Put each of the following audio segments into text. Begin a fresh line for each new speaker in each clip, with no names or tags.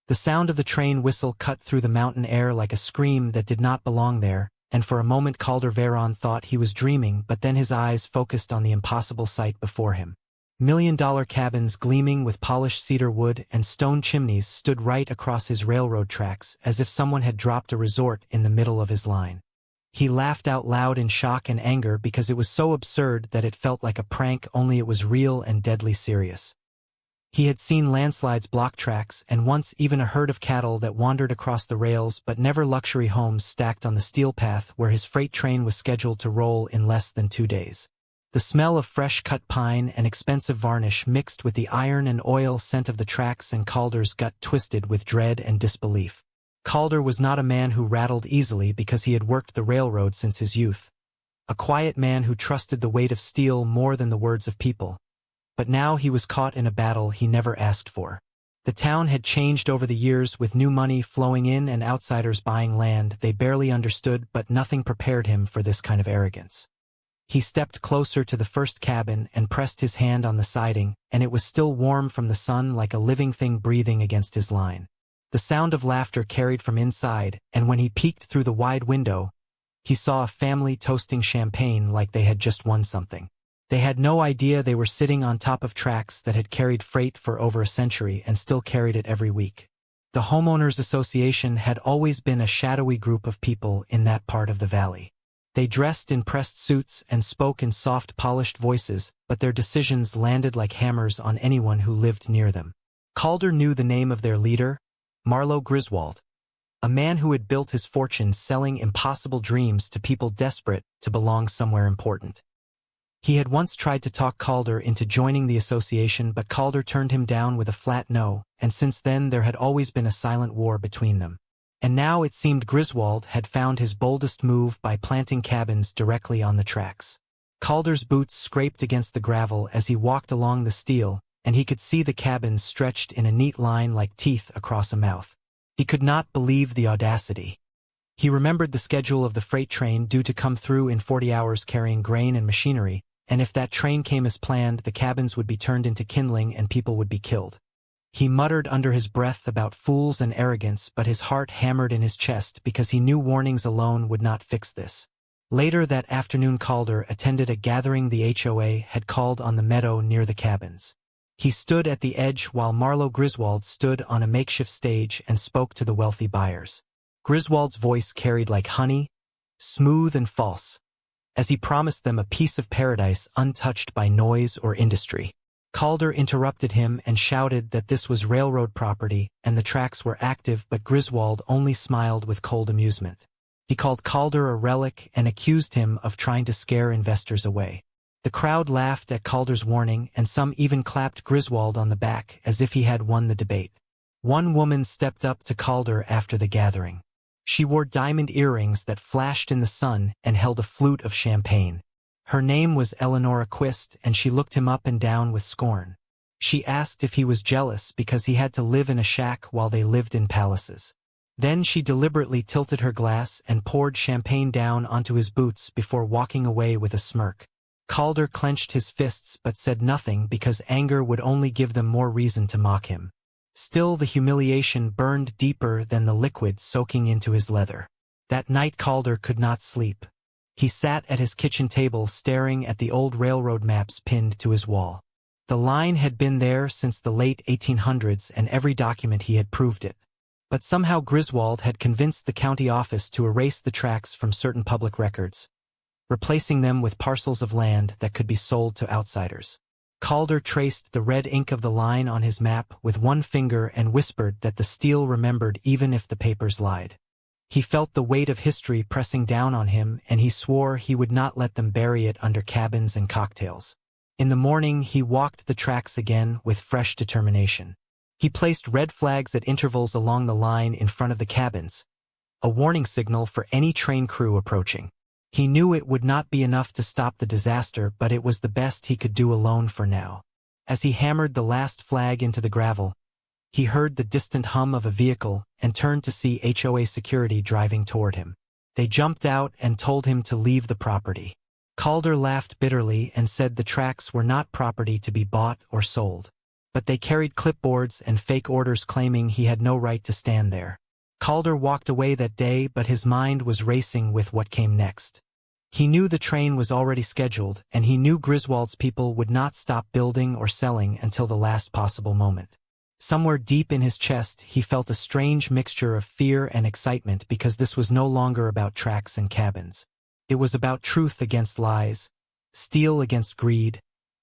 The sound of the train whistle cut through the mountain air like a scream that did not belong there, and for a moment Calder thought he was dreaming, but then his eyes focused on the impossible sight before him. $1,000,000 cabins gleaming with polished cedar wood and stone chimneys stood right across his railroad tracks, as if someone had dropped a resort in the middle of his line. He laughed out loud in shock and anger because it was so absurd that it felt like a prank, only it was real and deadly serious. He had seen landslides block tracks and once even a herd of cattle that wandered across the rails, but never luxury homes stacked on the steel path where his freight train was scheduled to roll in less than 2 days. The smell of fresh cut pine and expensive varnish mixed with the iron and oil scent of the tracks, and Calder's gut twisted with dread and disbelief. Calder was not a man who rattled easily because he had worked the railroad since his youth. A quiet man who trusted the weight of steel more than the words of people. But now he was caught in a battle he never asked for. The town had changed over the years, with new money flowing in and outsiders buying land they barely understood, but nothing prepared him for this kind of arrogance. He stepped closer to the first cabin and pressed his hand on the siding, and it was still warm from the sun, like a living thing breathing against his line. The sound of laughter carried from inside, and when he peeked through the wide window, he saw a family toasting champagne like they had just won something. They had no idea they were sitting on top of tracks that had carried freight for over a century and still carried it every week. The Homeowners Association had always been a shadowy group of people in that part of the valley. They dressed in pressed suits and spoke in soft, polished voices, but their decisions landed like hammers on anyone who lived near them. Calder knew the name of their leader, Marlowe Griswold, a man who had built his fortune selling impossible dreams to people desperate to belong somewhere important. He had once tried to talk Calder into joining the association, but Calder turned him down with a flat no, and since then there had always been a silent war between them. And now it seemed Griswold had found his boldest move by planting cabins directly on the tracks. Calder's boots scraped against the gravel as he walked along the steel, and he could see the cabins stretched in a neat line like teeth across a mouth. He could not believe the audacity. He remembered the schedule of the freight train due to come through in 40 hours carrying grain and machinery, and if that train came as planned, the cabins would be turned into kindling and people would be killed. He muttered under his breath about fools and arrogance, but his heart hammered in his chest because he knew warnings alone would not fix this. Later that afternoon, Calder attended a gathering the HOA had called on the meadow near the cabins. He stood at the edge while Marlowe Griswold stood on a makeshift stage and spoke to the wealthy buyers. Griswold's voice carried like honey, smooth and false, as he promised them a piece of paradise untouched by noise or industry. Calder interrupted him and shouted that this was railroad property and the tracks were active, but Griswold only smiled with cold amusement. He called Calder a relic and accused him of trying to scare investors away. The crowd laughed at Calder's warning, and some even clapped Griswold on the back as if he had won the debate. One woman stepped up to Calder after the gathering. She wore diamond earrings that flashed in the sun and held a flute of champagne. Her name was Eleonora Quist, and she looked him up and down with scorn. She asked if he was jealous because he had to live in a shack while they lived in palaces. Then she deliberately tilted her glass and poured champagne down onto his boots before walking away with a smirk. Calder clenched his fists but said nothing because anger would only give them more reason to mock him. Still, the humiliation burned deeper than the liquid soaking into his leather. That night Calder could not sleep. He sat at his kitchen table staring at the old railroad maps pinned to his wall. The line had been there since the late 1800s, and every document he had proved it. But somehow Griswold had convinced the county office to erase the tracks from certain public records, replacing them with parcels of land that could be sold to outsiders. Calder traced the red ink of the line on his map with one finger and whispered that the steel remembered even if the papers lied. He felt the weight of history pressing down on him, and he swore he would not let them bury it under cabins and cocktails. In the morning, he walked the tracks again with fresh determination. He placed red flags at intervals along the line in front of the cabins, a warning signal for any train crew approaching. He knew it would not be enough to stop the disaster, but it was the best he could do alone for now. As he hammered the last flag into the gravel, he heard the distant hum of a vehicle and turned to see HOA security driving toward him. They jumped out and told him to leave the property. Calder laughed bitterly and said the tracks were not property to be bought or sold. but they carried clipboards and fake orders claiming he had no right to stand there. Calder walked away that day, but his mind was racing with what came next. He knew the train was already scheduled, and he knew Griswold's people would not stop building or selling until the last possible moment. Somewhere deep in his chest, he felt a strange mixture of fear and excitement because this was no longer about tracks and cabins. It was about truth against lies, steel against greed,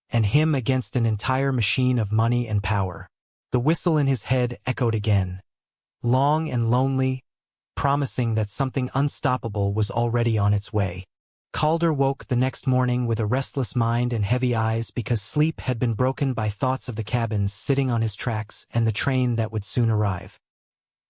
and him against an entire machine of money and power. The whistle in his head echoed again, long and lonely, promising that something unstoppable was already on its way. Calder woke the next morning with a restless mind and heavy eyes because sleep had been broken by thoughts of the cabins sitting on his tracks and the train that would soon arrive.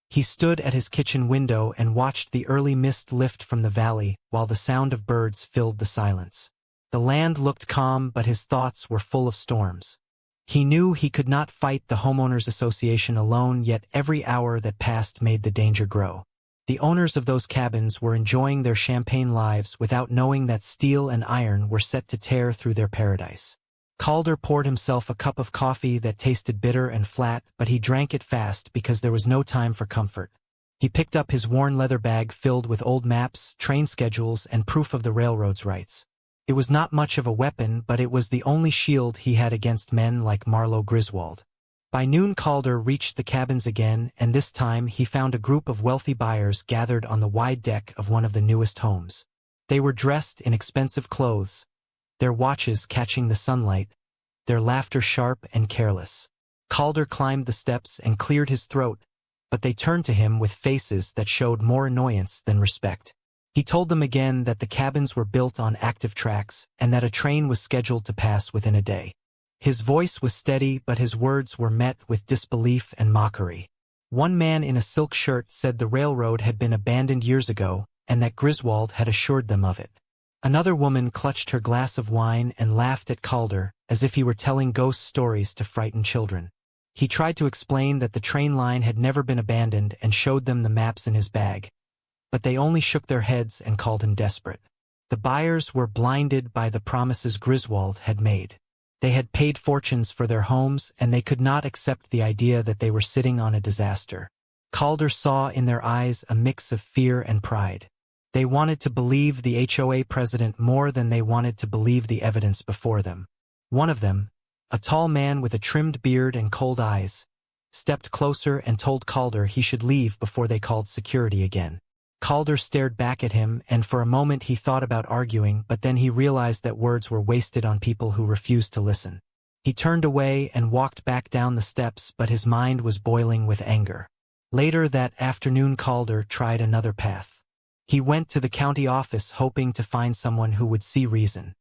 He stood at his kitchen window and watched the early mist lift from the valley while the sound of birds filled the silence. The land looked calm, but his thoughts were full of storms. He knew he could not fight the homeowners association alone, yet every hour that passed made the danger grow. The owners of those cabins were enjoying their champagne lives without knowing that steel and iron were set to tear through their paradise. Calder poured himself a cup of coffee that tasted bitter and flat, but he drank it fast because there was no time for comfort. He picked up his worn leather bag filled with old maps, train schedules, and proof of the railroad's rights. It was not much of a weapon, but it was the only shield he had against men like Marlowe Griswold. By noon, Calder reached the cabins again, and this time he found a group of wealthy buyers gathered on the wide deck of one of the newest homes. They were dressed in expensive clothes, their watches catching the sunlight, their laughter sharp and careless. Calder climbed the steps and cleared his throat, but they turned to him with faces that showed more annoyance than respect. He told them again that the cabins were built on active tracks and that a train was scheduled to pass within a day. His voice was steady, but his words were met with disbelief and mockery. One man in a silk shirt said the railroad had been abandoned years ago and that Griswold had assured them of it. Another woman clutched her glass of wine and laughed at Calder as if he were telling ghost stories to frighten children. He tried to explain that the train line had never been abandoned and showed them the maps in his bag, but they only shook their heads and called him desperate. The buyers were blinded by the promises Griswold had made. They had paid fortunes for their homes, and they could not accept the idea that they were sitting on a disaster. Calder saw in their eyes a mix of fear and pride. They wanted to believe the HOA president more than they wanted to believe the evidence before them. One of them, a tall man with a trimmed beard and cold eyes, stepped closer and told Calder he should leave before they called security again. Calder stared back at him, and for a moment he thought about arguing, but then he realized that words were wasted on people who refused to listen. He turned away and walked back down the steps, but his mind was boiling with anger. Later that afternoon, Calder tried another path. He went to the county office hoping to find someone who would see reason.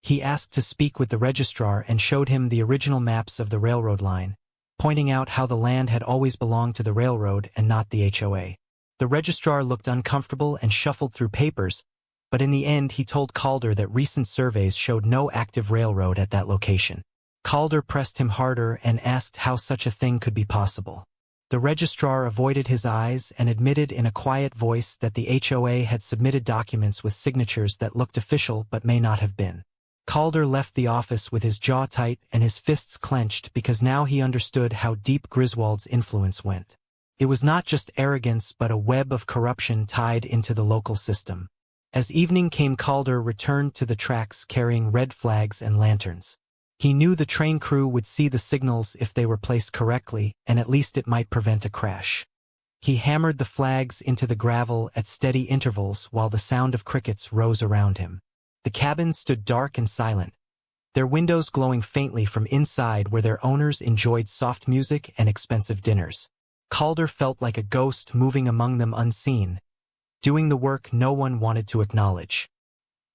He asked to speak with the registrar and showed him the original maps of the railroad line, pointing out how the land had always belonged to the railroad and not the HOA. The registrar looked uncomfortable and shuffled through papers, but in the end he told Calder that recent surveys showed no active railroad at that location. Calder pressed him harder and asked how such a thing could be possible. The registrar avoided his eyes and admitted in a quiet voice that the HOA had submitted documents with signatures that looked official but may not have been. Calder left the office with his jaw tight and his fists clenched because now he understood how deep Griswold's influence went. It was not just arrogance but a web of corruption tied into the local system. As evening came, Calder returned to the tracks carrying red flags and lanterns. He knew the train crew would see the signals if they were placed correctly, and at least it might prevent a crash. He hammered the flags into the gravel at steady intervals while the sound of crickets rose around him. The cabins stood dark and silent, their windows glowing faintly from inside where their owners enjoyed soft music and expensive dinners. Calder felt like a ghost moving among them unseen, doing the work no one wanted to acknowledge.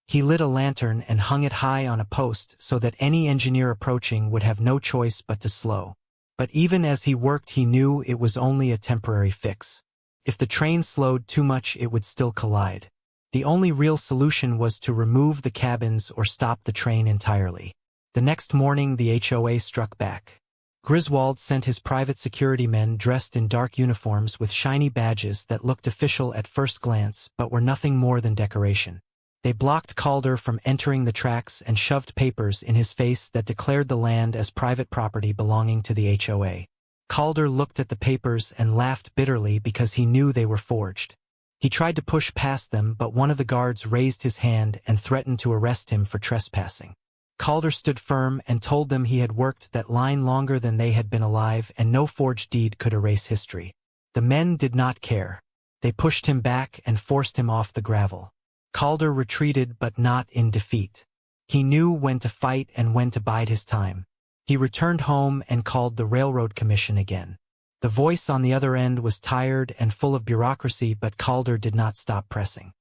He lit a lantern and hung it high on a post so that any engineer approaching would have no choice but to slow. But even as he worked, he knew it was only a temporary fix. If the train slowed too much, it would still collide. The only real solution was to remove the cabins or stop the train entirely. The next morning, the HOA struck back. Griswold sent his private security men dressed in dark uniforms with shiny badges that looked official at first glance but were nothing more than decoration. They blocked Calder from entering the tracks and shoved papers in his face that declared the land as private property belonging to the HOA. Calder looked at the papers and laughed bitterly because he knew they were forged. He tried to push past them, but one of the guards raised his hand and threatened to arrest him for trespassing. Calder stood firm and told them he had worked that line longer than they had been alive and no forged deed could erase history. The men did not care. They pushed him back and forced him off the gravel. Calder retreated, but not in defeat. He knew when to fight and when to bide his time. He returned home and called the Railroad Commission again. The voice on the other end was tired and full of bureaucracy, but Calder did not stop pressing.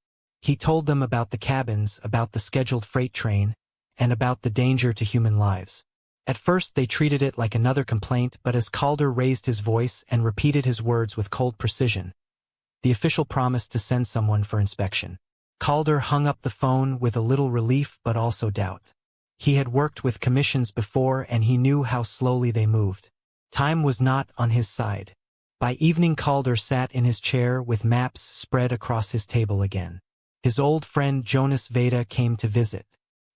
He told them about the cabins, about the scheduled freight train, and about the danger to human lives. At first they treated it like another complaint, but as Calder raised his voice and repeated his words with cold precision, the official promised to send someone for inspection. Calder hung up the phone with a little relief but also doubt. He had worked with commissions before and he knew how slowly they moved. Time was not on his side. By evening Calder sat in his chair with maps spread across his table again. His old friend Jonas Veda came to visit.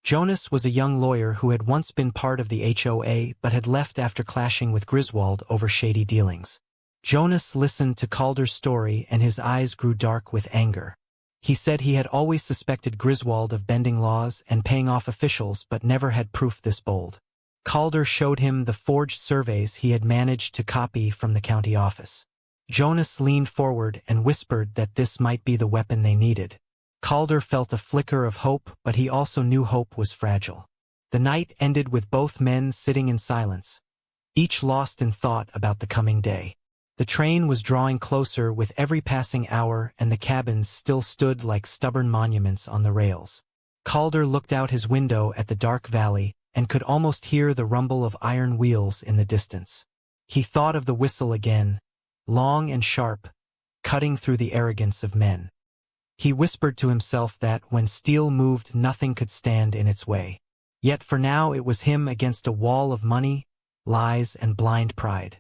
Jonas was a young lawyer who had once been part of the HOA but had left after clashing with Griswold over shady dealings. Jonas listened to Calder's story and his eyes grew dark with anger. He said he had always suspected Griswold of bending laws and paying off officials but never had proof this bold. Calder showed him the forged surveys he had managed to copy from the county office. Jonas leaned forward and whispered that this might be the weapon they needed. Calder felt a flicker of hope, but he also knew hope was fragile. The night ended with both men sitting in silence, each lost in thought about the coming day. The train was drawing closer with every passing hour and the cabins still stood like stubborn monuments on the rails. Calder looked out his window at the dark valley and could almost hear the rumble of iron wheels in the distance. He thought of the whistle again, long and sharp, cutting through the arrogance of men. He whispered to himself that when steel moved nothing could stand in its way. Yet for now it was him against a wall of money, lies and blind pride.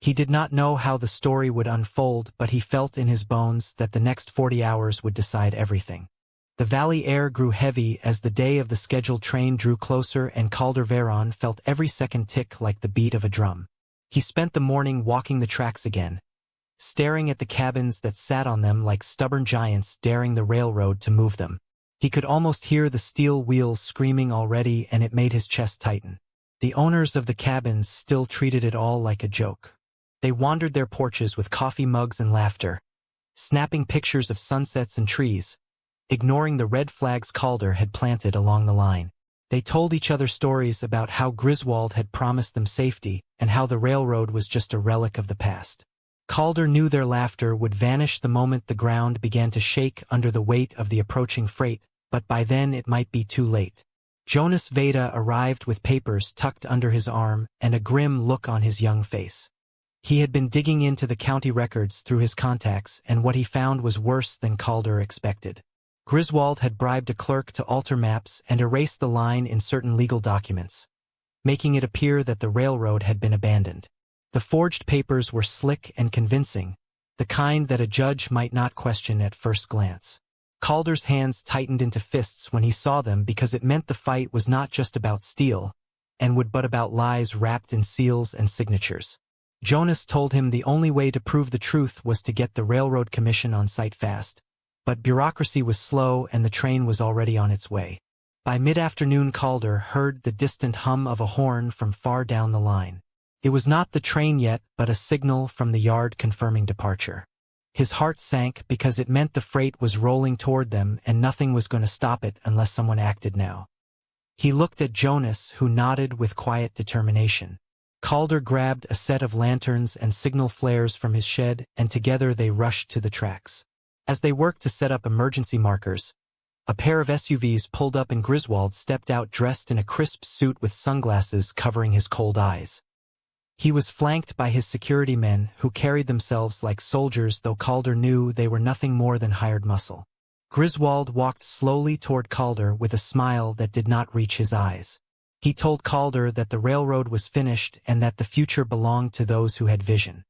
He did not know how the story would unfold, but he felt in his bones that the next 40 hours would decide everything. The valley air grew heavy as the day of the scheduled train drew closer and Calder Veron felt every second tick like the beat of a drum. He spent the morning walking the tracks again, staring at the cabins that sat on them like stubborn giants daring the railroad to move them. He could almost hear the steel wheels screaming already and it made his chest tighten. The owners of the cabins still treated it all like a joke. They wandered their porches with coffee mugs and laughter, snapping pictures of sunsets and trees, ignoring the red flags Calder had planted along the line. They told each other stories about how Griswold had promised them safety and how the railroad was just a relic of the past. Calder knew their laughter would vanish the moment the ground began to shake under the weight of the approaching freight, but by then it might be too late. Jonas Veda arrived with papers tucked under his arm and a grim look on his young face. He had been digging into the county records through his contacts, and what he found was worse than Calder expected. Griswold had bribed a clerk to alter maps and erase the line in certain legal documents, making it appear that the railroad had been abandoned. The forged papers were slick and convincing, the kind that a judge might not question at first glance. Calder's hands tightened into fists when he saw them because it meant the fight was not just about steel, but about lies wrapped in seals and signatures. Jonas told him the only way to prove the truth was to get the Railroad Commission on site fast, but bureaucracy was slow and the train was already on its way. By mid-afternoon Calder heard the distant hum of a horn from far down the line. It was not the train yet, but a signal from the yard confirming departure. His heart sank because it meant the freight was rolling toward them and nothing was going to stop it unless someone acted now. He looked at Jonas, who nodded with quiet determination. Calder grabbed a set of lanterns and signal flares from his shed, and together they rushed to the tracks. As they worked to set up emergency markers, a pair of SUVs pulled up and Griswold stepped out dressed in a crisp suit with sunglasses covering his cold eyes. He was flanked by his security men, who carried themselves like soldiers, though Calder knew they were nothing more than hired muscle. Griswold walked slowly toward Calder with a smile that did not reach his eyes. He told Calder that the railroad was finished and that the future belonged to those who had vision.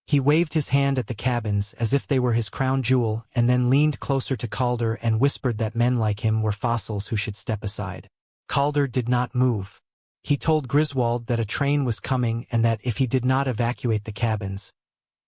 He waved his hand at the cabins as if they were his crown jewel and then leaned closer to Calder and whispered that men like him were fossils who should step aside. Calder did not move. He told Griswold that a train was coming and that if he did not evacuate the cabins,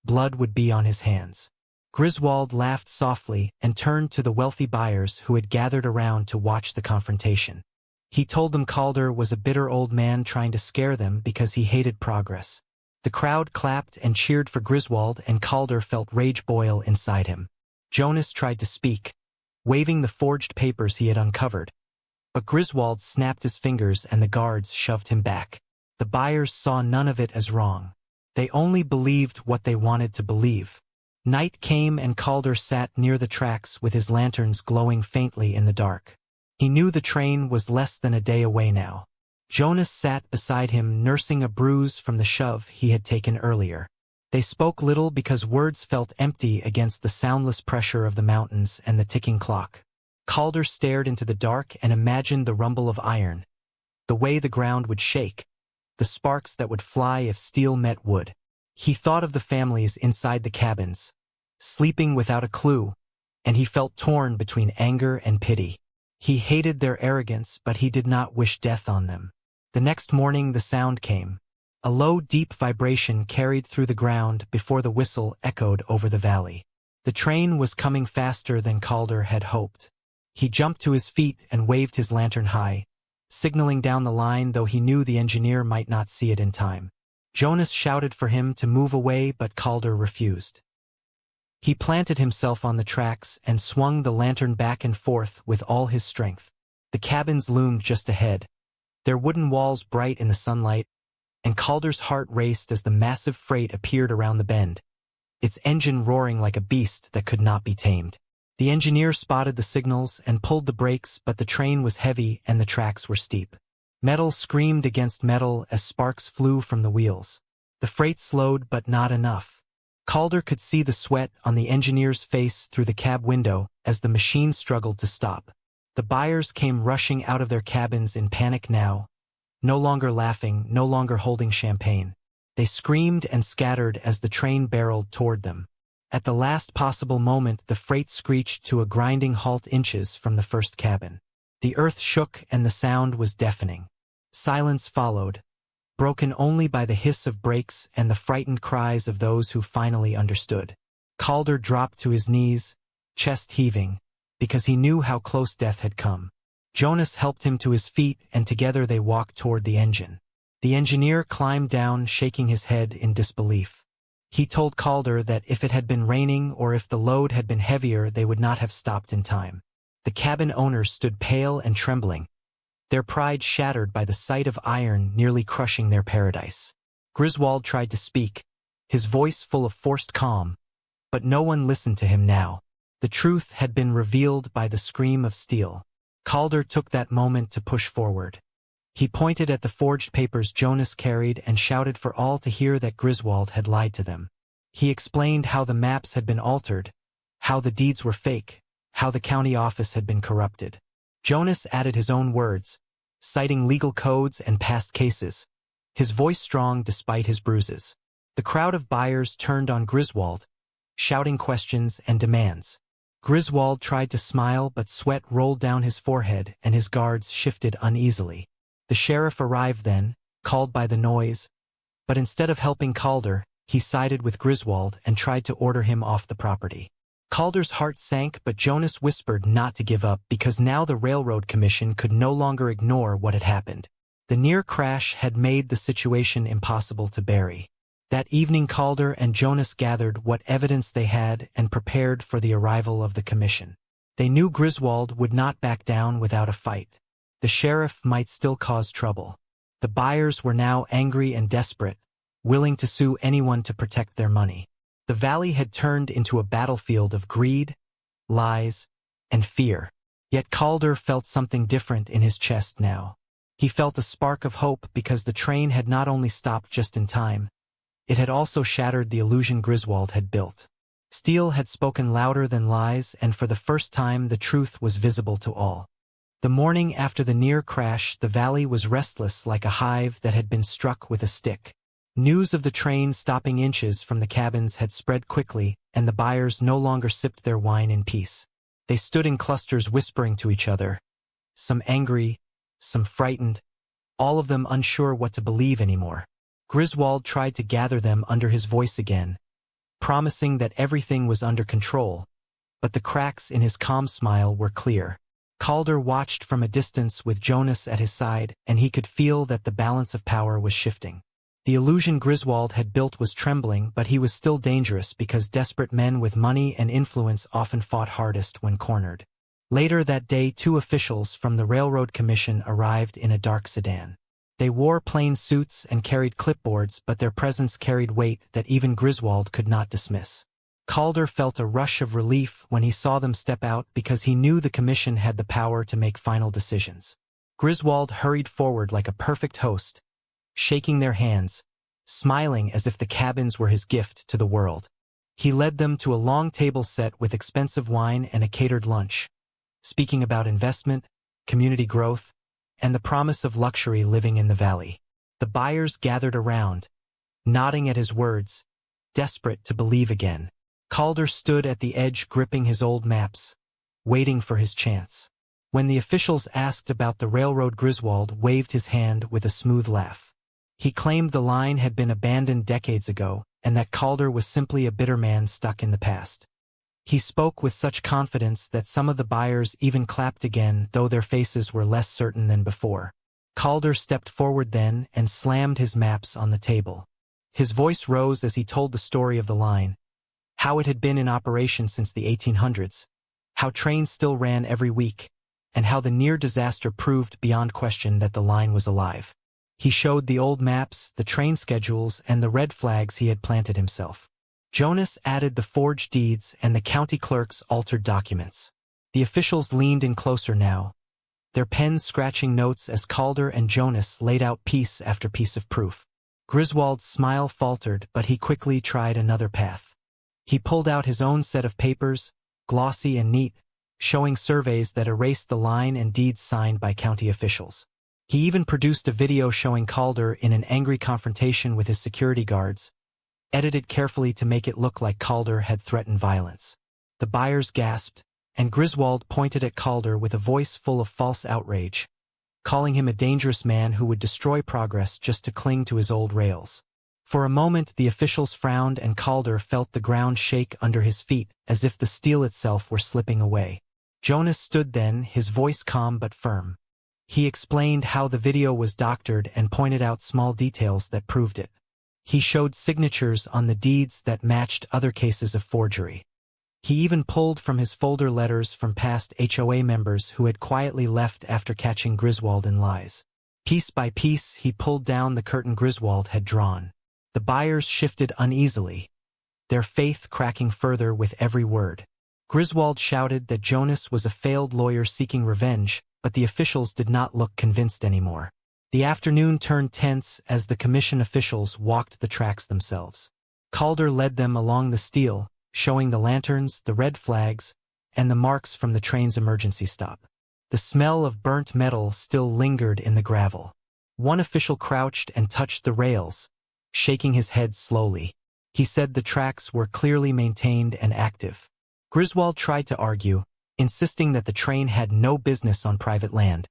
blood would be on his hands. Griswold laughed softly and turned to the wealthy buyers who had gathered around to watch the confrontation. He told them Calder was a bitter old man trying to scare them because he hated progress. The crowd clapped and cheered for Griswold, and Calder felt rage boil inside him. Jonas tried to speak, waving the forged papers he had uncovered. But Griswold snapped his fingers and the guards shoved him back. The buyers saw none of it as wrong. They only believed what they wanted to believe. Night came and Calder sat near the tracks with his lanterns glowing faintly in the dark. He knew the train was less than a day away now. Jonas sat beside him, nursing a bruise from the shove he had taken earlier. They spoke little because words felt empty against the soundless pressure of the mountains and the ticking clock. Calder stared into the dark and imagined the rumble of iron, the way the ground would shake, the sparks that would fly if steel met wood. He thought of the families inside the cabins, sleeping without a clue, and he felt torn between anger and pity. He hated their arrogance, but he did not wish death on them. The next morning the sound came. A low, deep vibration carried through the ground before the whistle echoed over the valley. The train was coming faster than Calder had hoped. He jumped to his feet and waved his lantern high, signaling down the line, though he knew the engineer might not see it in time. Jonas shouted for him to move away, but Calder refused. He planted himself on the tracks and swung the lantern back and forth with all his strength. The cabins loomed just ahead, their wooden walls bright in the sunlight, and Calder's heart raced as the massive freight appeared around the bend, its engine roaring like a beast that could not be tamed. The engineer spotted the signals and pulled the brakes, but the train was heavy and the tracks were steep. Metal screamed against metal as sparks flew from the wheels. The freight slowed, but not enough. Calder could see the sweat on the engineer's face through the cab window as the machine struggled to stop. The buyers came rushing out of their cabins in panic now, no longer laughing, no longer holding champagne. They screamed and scattered as the train barreled toward them. At the last possible moment, the freight screeched to a grinding halt inches from the first cabin. The earth shook and the sound was deafening. Silence followed, broken only by the hiss of brakes and the frightened cries of those who finally understood. Calder dropped to his knees, chest heaving, because he knew how close death had come. Jonas helped him to his feet, and together they walked toward the engine. The engineer climbed down, shaking his head in disbelief. He told Calder that if it had been raining or if the load had been heavier, they would not have stopped in time. The cabin owners stood pale and trembling, their pride shattered by the sight of iron nearly crushing their paradise. Griswold tried to speak, his voice full of forced calm, but no one listened to him now. The truth had been revealed by the scream of steel. Calder took that moment to push forward. He pointed at the forged papers Jonas carried and shouted for all to hear that Griswold had lied to them. He explained how the maps had been altered, how the deeds were fake, how the county office had been corrupted. Jonas added his own words, citing legal codes and past cases, his voice strong despite his bruises. The crowd of buyers turned on Griswold, shouting questions and demands. Griswold tried to smile, but sweat rolled down his forehead and his guards shifted uneasily. The sheriff arrived then, called by the noise, but instead of helping Calder, he sided with Griswold and tried to order him off the property. Calder's heart sank, but Jonas whispered not to give up because now the Railroad Commission could no longer ignore what had happened. The near crash had made the situation impossible to bury. That evening Calder and Jonas gathered what evidence they had and prepared for the arrival of the commission. They knew Griswold would not back down without a fight. The sheriff might still cause trouble. The buyers were now angry and desperate, willing to sue anyone to protect their money. The valley had turned into a battlefield of greed, lies, and fear. Yet Calder felt something different in his chest now. He felt a spark of hope because the train had not only stopped just in time, it had also shattered the illusion Griswold had built. Steel had spoken louder than lies, and for the first time the truth was visible to all. The morning after the near crash, the valley was restless like a hive that had been struck with a stick. News of the train stopping inches from the cabins had spread quickly, and the buyers no longer sipped their wine in peace. They stood in clusters whispering to each other, some angry, some frightened, all of them unsure what to believe anymore. Griswold tried to gather them under his voice again, promising that everything was under control, but the cracks in his calm smile were clear. Calder watched from a distance with Jonas at his side, and he could feel that the balance of power was shifting. The illusion Griswold had built was trembling, but he was still dangerous because desperate men with money and influence often fought hardest when cornered. Later that day, 2 officials from the Railroad Commission arrived in a dark sedan. They wore plain suits and carried clipboards, but their presence carried weight that even Griswold could not dismiss. Calder felt a rush of relief when he saw them step out because he knew the commission had the power to make final decisions. Griswold hurried forward like a perfect host, shaking their hands, smiling as if the cabins were his gift to the world. He led them to a long table set with expensive wine and a catered lunch, speaking about investment, community growth, and the promise of luxury living in the valley. The buyers gathered around, nodding at his words, desperate to believe again. Calder stood at the edge gripping his old maps, waiting for his chance. When the officials asked about the railroad, Griswold waved his hand with a smooth laugh. He claimed the line had been abandoned decades ago, and that Calder was simply a bitter man stuck in the past. He spoke with such confidence that some of the buyers even clapped again, though their faces were less certain than before. Calder stepped forward then and slammed his maps on the table. His voice rose as he told the story of the line, how it had been in operation since the 1800s, how trains still ran every week, and how the near disaster proved beyond question that the line was alive. He showed the old maps, the train schedules, and the red flags he had planted himself. Jonas added the forged deeds, and the county clerk's altered documents. The officials leaned in closer now, their pens scratching notes as Calder and Jonas laid out piece after piece of proof. Griswold's smile faltered, but he quickly tried another path. He pulled out his own set of papers, glossy and neat, showing surveys that erased the line and deeds signed by county officials. He even produced a video showing Calder in an angry confrontation with his security guards, edited carefully to make it look like Calder had threatened violence. The buyers gasped, and Griswold pointed at Calder with a voice full of false outrage, calling him a dangerous man who would destroy progress just to cling to his old rails. For a moment the officials frowned, and Calder felt the ground shake under his feet as if the steel itself were slipping away. Jonas stood then, his voice calm but firm. He explained how the video was doctored and pointed out small details that proved it. He showed signatures on the deeds that matched other cases of forgery. He even pulled from his folder letters from past HOA members who had quietly left after catching Griswold in lies. Piece by piece he pulled down the curtain Griswold had drawn. The buyers shifted uneasily, their faith cracking further with every word. Griswold shouted that Jonas was a failed lawyer seeking revenge, but the officials did not look convinced anymore. The afternoon turned tense as the commission officials walked the tracks themselves. Calder led them along the steel, showing the lanterns, the red flags, and the marks from the train's emergency stop. The smell of burnt metal still lingered in the gravel. One official crouched and touched the rails, shaking his head slowly. He said the tracks were clearly maintained and active. Griswold tried to argue, insisting that the train had no business on private land.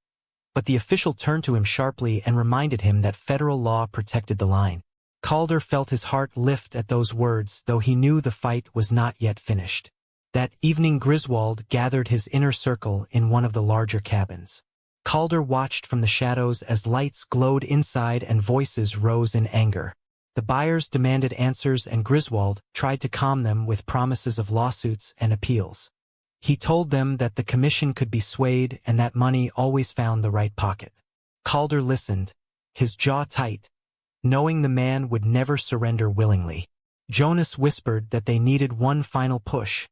But the official turned to him sharply and reminded him that federal law protected the line. Calder felt his heart lift at those words, though he knew the fight was not yet finished. That evening Griswold gathered his inner circle in one of the larger cabins. Calder watched from the shadows as lights glowed inside and voices rose in anger. The buyers demanded answers, and Griswold tried to calm them with promises of lawsuits and appeals. He told them that the commission could be swayed and that money always found the right pocket. Calder listened, his jaw tight, knowing the man would never surrender willingly. Jonas whispered that they needed one final push,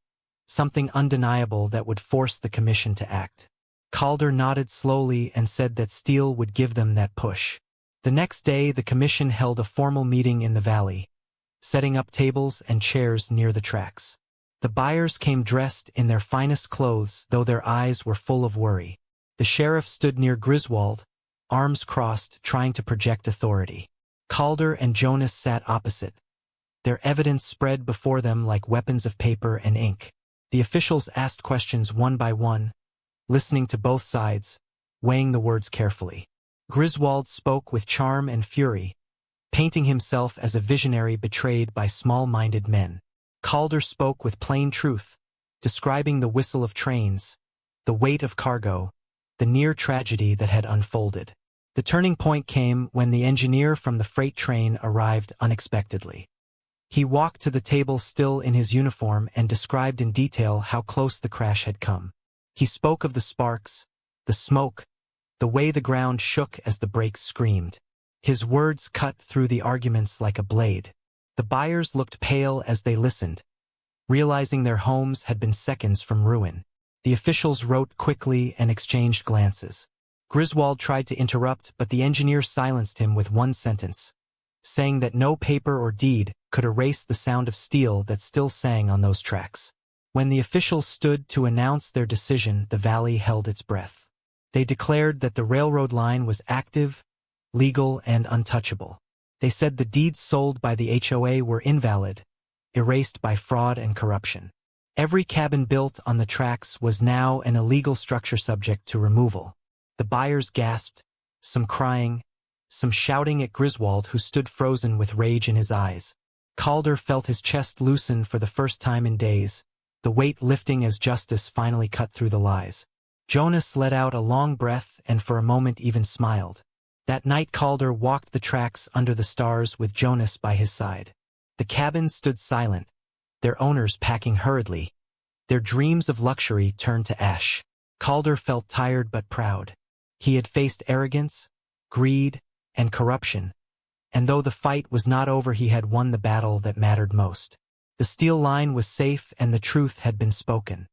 something undeniable that would force the commission to act. Calder nodded slowly and said that steel would give them that push. The next day the commission held a formal meeting in the valley, setting up tables and chairs near the tracks. The buyers came dressed in their finest clothes, though their eyes were full of worry. The sheriff stood near Griswold, arms crossed, trying to project authority. Calder and Jonas sat opposite, their evidence spread before them like weapons of paper and ink. The officials asked questions one by one, listening to both sides, weighing the words carefully. Griswold spoke with charm and fury, painting himself as a visionary betrayed by small-minded men. Calder spoke with plain truth, describing the whistle of trains, the weight of cargo, the near tragedy that had unfolded. The turning point came when the engineer from the freight train arrived unexpectedly. He walked to the table still in his uniform and described in detail how close the crash had come. He spoke of the sparks, the smoke, the way the ground shook as the brakes screamed. His words cut through the arguments like a blade. The buyers looked pale as they listened, realizing their homes had been seconds from ruin. The officials wrote quickly and exchanged glances. Griswold tried to interrupt, but the engineer silenced him with one sentence, saying that no paper or deed could erase the sound of steel that still sang on those tracks. When the officials stood to announce their decision, the valley held its breath. They declared that the railroad line was active, legal, and untouchable. They said the deeds sold by the HOA were invalid, erased by fraud and corruption. Every cabin built on the tracks was now an illegal structure subject to removal. The buyers gasped, some crying, some shouting at Griswold, who stood frozen with rage in his eyes. Calder felt his chest loosen for the first time in days, the weight lifting as justice finally cut through the lies. Jonas let out a long breath and for a moment even smiled. That night Calder walked the tracks under the stars with Jonas by his side. The cabins stood silent, their owners packing hurriedly. Their dreams of luxury turned to ash. Calder felt tired but proud. He had faced arrogance, greed, and corruption, and though the fight was not over, he had won the battle that mattered most. The steel line was safe and the truth had been spoken.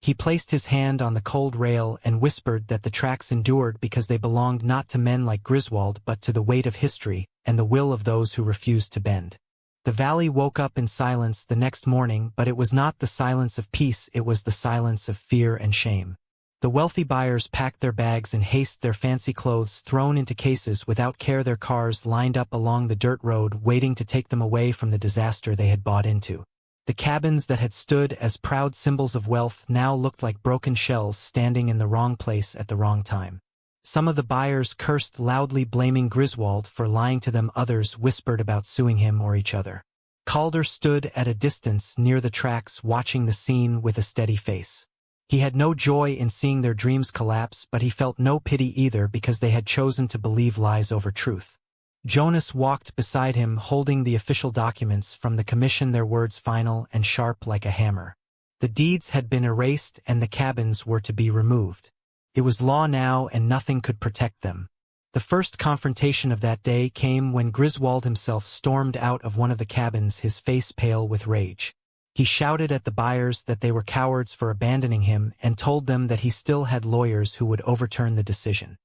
He placed his hand on the cold rail and whispered that the tracks endured because they belonged not to men like Griswold but to the weight of history and the will of those who refused to bend. The valley woke up in silence the next morning, but it was not the silence of peace, it was the silence of fear and shame. The wealthy buyers packed their bags in haste, their fancy clothes thrown into cases without care, their cars lined up along the dirt road waiting to take them away from the disaster they had bought into. The cabins that had stood as proud symbols of wealth now looked like broken shells standing in the wrong place at the wrong time. Some of the buyers cursed loudly, blaming Griswold for lying to them. Others whispered about suing him or each other. Calder stood at a distance near the tracks, watching the scene with a steady face. He had no joy in seeing their dreams collapse, but he felt no pity either because they had chosen to believe lies over truth. Jonas walked beside him, holding the official documents from the commission, their words final and sharp like a hammer. The deeds had been erased and the cabins were to be removed. It was law now and nothing could protect them. The first confrontation of that day came when Griswold himself stormed out of one of the cabins, his face pale with rage. He shouted at the buyers that they were cowards for abandoning him and told them that he still had lawyers who would overturn the decision.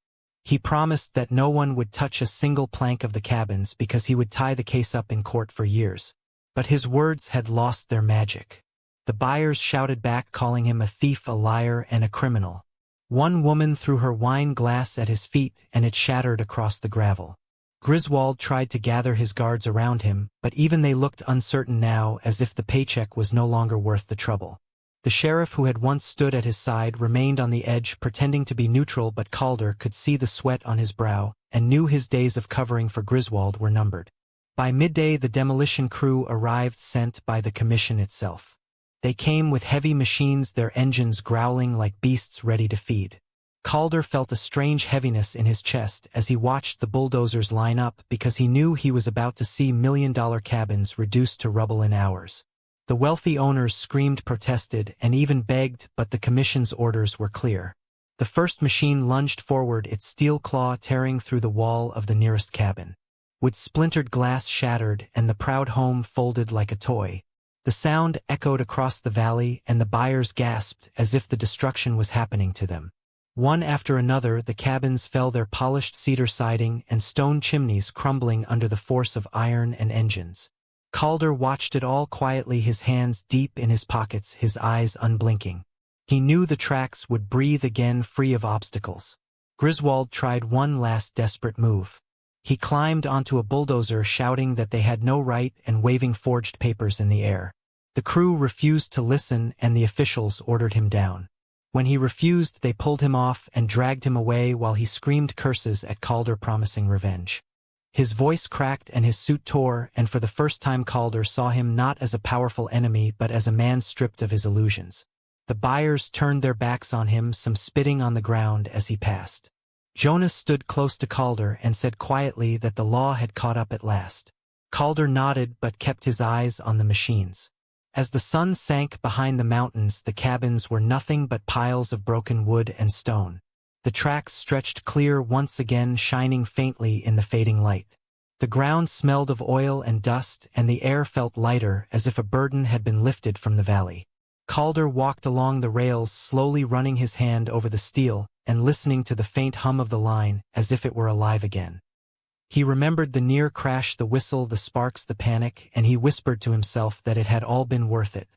He promised that no one would touch a single plank of the cabins because he would tie the case up in court for years. But his words had lost their magic. The buyers shouted back, calling him a thief, a liar, and a criminal. One woman threw her wine glass at his feet and it shattered across the gravel. Griswold tried to gather his guards around him, but even they looked uncertain now, as if the paycheck was no longer worth the trouble. The sheriff who had once stood at his side remained on the edge, pretending to be neutral, but Calder could see the sweat on his brow and knew his days of covering for Griswold were numbered. By midday the demolition crew arrived, sent by the commission itself. They came with heavy machines, their engines growling like beasts ready to feed. Calder felt a strange heaviness in his chest as he watched the bulldozers line up because he knew he was about to see million-dollar cabins reduced to rubble in hours. The wealthy owners screamed, protested, and even begged, but the commission's orders were clear. The first machine lunged forward, its steel claw tearing through the wall of the nearest cabin. With splintered glass shattered and the proud home folded like a toy. The sound echoed across the valley and the buyers gasped as if the destruction was happening to them. One after another the cabins fell, their polished cedar siding and stone chimneys crumbling under the force of iron and engines. Calder watched it all quietly, his hands deep in his pockets, his eyes unblinking. He knew the tracks would breathe again, free of obstacles. Griswold tried one last desperate move. He climbed onto a bulldozer shouting that they had no right and waving forged papers in the air. The crew refused to listen and the officials ordered him down. When he refused, they pulled him off and dragged him away while he screamed curses at Calder, promising revenge. His voice cracked and his suit tore, and for the first time Calder saw him not as a powerful enemy but as a man stripped of his illusions. The buyers turned their backs on him, some spitting on the ground as he passed. Jonas stood close to Calder and said quietly that the law had caught up at last. Calder nodded but kept his eyes on the machines. As the sun sank behind the mountains, the cabins were nothing but piles of broken wood and stone. The tracks stretched clear once again, shining faintly in the fading light. The ground smelled of oil and dust, and the air felt lighter, as if a burden had been lifted from the valley. Calder walked along the rails, slowly running his hand over the steel, and listening to the faint hum of the line, as if it were alive again. He remembered the near crash, the whistle, the sparks, the panic, and he whispered to himself that it had all been worth it.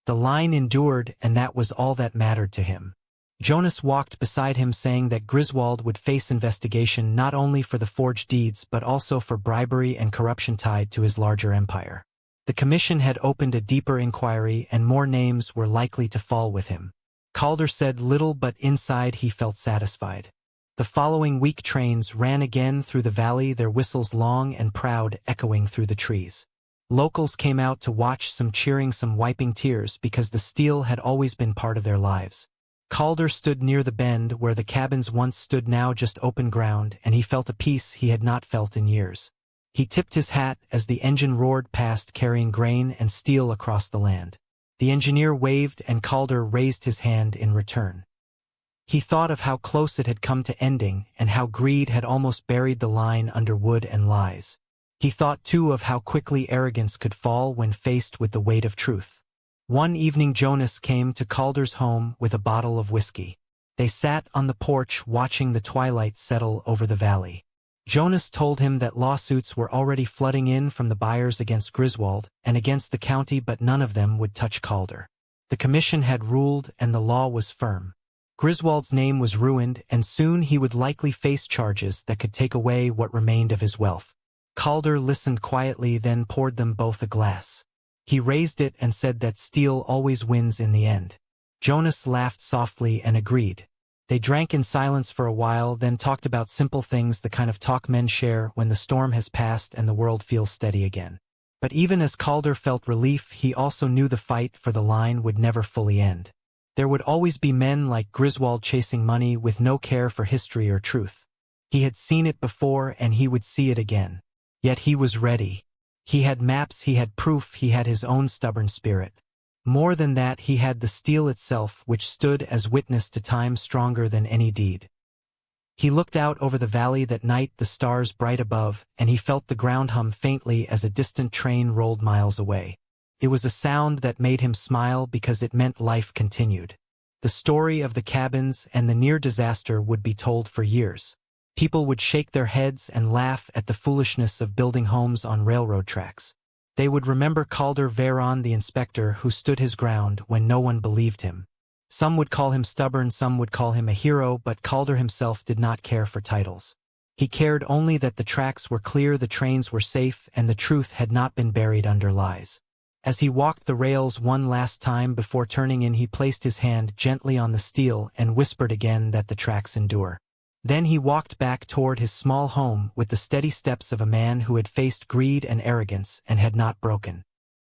The line endured, and that was all that mattered to him. Jonas walked beside him, saying that Griswold would face investigation not only for the forged deeds but also for bribery and corruption tied to his larger empire. The commission had opened a deeper inquiry, and more names were likely to fall with him. Calder said little, but inside he felt satisfied. The following week trains ran again through the valley, their whistles long and proud echoing through the trees. Locals came out to watch, some cheering, some wiping tears, because the steel had always been part of their lives. Calder stood near the bend where the cabins once stood, now just open ground, and he felt a peace he had not felt in years. He tipped his hat as the engine roared past, carrying grain and steel across the land. The engineer waved and Calder raised his hand in return. He thought of how close it had come to ending and how greed had almost buried the line under wood and lies. He thought too of how quickly arrogance could fall when faced with the weight of truth. One evening Jonas came to Calder's home with a bottle of whiskey. They sat on the porch watching the twilight settle over the valley. Jonas told him that lawsuits were already flooding in from the buyers against Griswold and against the county, but none of them would touch Calder. The commission had ruled and the law was firm. Griswold's name was ruined, and soon he would likely face charges that could take away what remained of his wealth. Calder listened quietly, then poured them both a glass. He raised it and said that steel always wins in the end. Jonas laughed softly and agreed. They drank in silence for a while, then talked about simple things, the kind of talk men share when the storm has passed and the world feels steady again. But even as Calder felt relief, he also knew the fight for the line would never fully end. There would always be men like Griswold chasing money with no care for history or truth. He had seen it before and he would see it again. Yet he was ready. He had maps, he had proof, he had his own stubborn spirit. More than that, he had the steel itself, which stood as witness to time, stronger than any deed. He looked out over the valley that night, the stars bright above, and he felt the ground hum faintly as a distant train rolled miles away. It was a sound that made him smile because it meant life continued. The story of the cabins and the near disaster would be told for years. People would shake their heads and laugh at the foolishness of building homes on railroad tracks. They would remember Calder Veron, the inspector who stood his ground when no one believed him. Some would call him stubborn, some would call him a hero, but Calder himself did not care for titles. He cared only that the tracks were clear, the trains were safe, and the truth had not been buried under lies. As he walked the rails one last time before turning in, he placed his hand gently on the steel and whispered again that the tracks endure. Then he walked back toward his small home with the steady steps of a man who had faced greed and arrogance and had not broken.